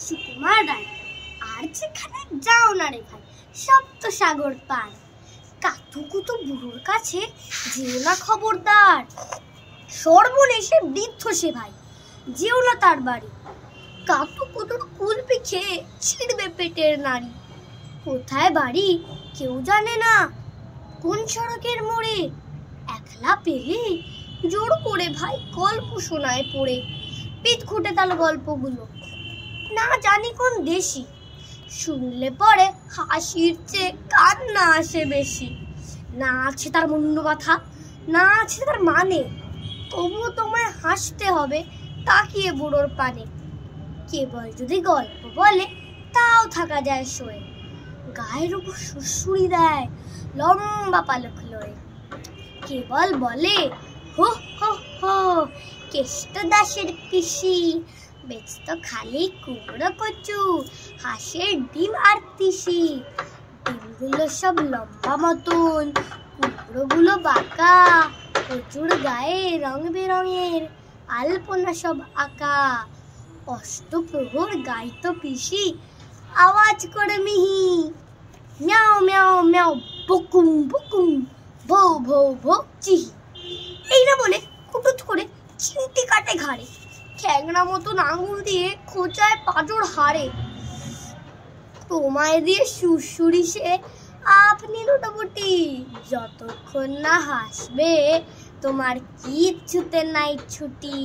সুকুমার রায়। আর যেখানে যাও না রে ভাই, সব তো সাগর পার। কাতুকুতু বুড়োর কাছে যেও না খবরদার। সর্বনেশে বৃদ্ধ সে ভাই, যেও না তার বাড়ি। কাতুকুতুর কুলপি খেয়ে ছিঁড়বে পেটের নাড়ি। কোথায় বাড়ি কেউ জানে না, কোন সড়কের মোড়ে। একলা পেলে জোর করে ভাই গল্প শোনায় পড়ে। পিঠ খুঁটে তাল গল্পগুলো, না জানি কোন দেশি। শুনলে পরে হাসির চেয়ে কান্না আসে বেশি। না আছে তার মূল্য কথা, না আছে তার মানে, তবুও তোমায় হাসতে হবে তাকিয়ে বুড়োর পানে। কেবল যদি গল্প বলে তাও থাকা যায় শোয়ে। গায়ের উপর সুড়সুড়ি দেয় লম্বা পালক লয়ে। কেবল বলে হো হো হো, কেষ্ট দাসের পিসি বেচত খালি কুমড়ো কচু, হাঁসের ডিম আর তিসি। ডিমগুলো সব লম্বা মতন, কুমড়োগুলো বাঁকা, কচুর গায়ে রং বেরঙের আলপনা সব আঁকা। অষ্টপ্রহর গাইতো পিসি আওয়াজ করে মিহি, ম্যাও ম্যাও ম্যাও বকুম বকুম, ভৌ ভৌ ভৌ চিহি। এই না বলে কুটুত করে চিমটি কাটে ঘাড়ে, ঠ্যাংরা মতন আঙুল দিয়ে খোঁচায় পাঁজর হাড়ে। তোমায় দিয়ে সুরসুরি সে আপনি লুটোপুটি, যতক্ষণ না হাসবে তোমার কিচ্ছুতে নাই ছুটি।